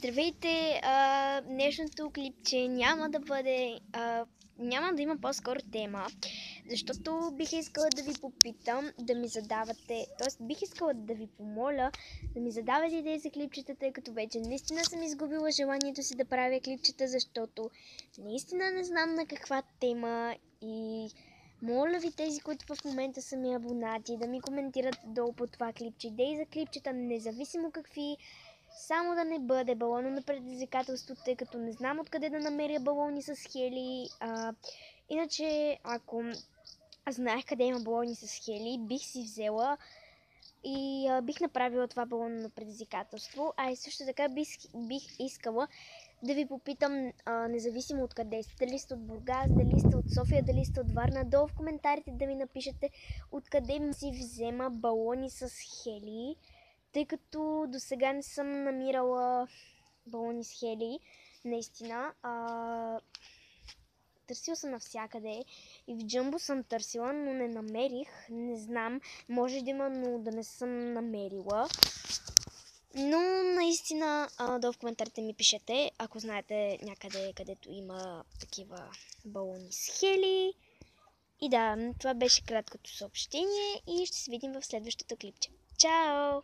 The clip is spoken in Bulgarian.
Здравейте! Днешното клипче няма да има по-скоро тема, защото бих искала да ви попитам да ми задавате, т.е. бих искала да ви помоля да ми задавате идеи за клипчета, тъй като вече наистина съм изгубила желанието си да правя клипчета, защото наистина не знам на каква тема. И моля ви, тези, които в момента са ми абонати, да ми коментират долу по това клипче идеи за клипчета, независимо какви. Само да не бъде балона на предизвикателство, тъй като не знам откъде да намеря балони с хели. Иначе, ако знаех къде има балони с хели, бих си взела и бих направила това балонно на предизвикателство. А и също така бих искала да ви попитам, независимо от къде сте, дали сте от Бургас, дали сте от София, дали сте от Варна, долу в коментарите да ми напишете откъде си взема балони с хели, тъй като до сега не съм намирала балони с хели, наистина. Търсила съм навсякъде и в Джъмбо съм търсила, но не намерих. Не знам, може да има, но да не съм намерила. Но наистина, долу в коментарите ми пишете, ако знаете някъде, където има такива балони с хели. И да, това беше краткото съобщение и ще се видим в следващото клипче. Чао!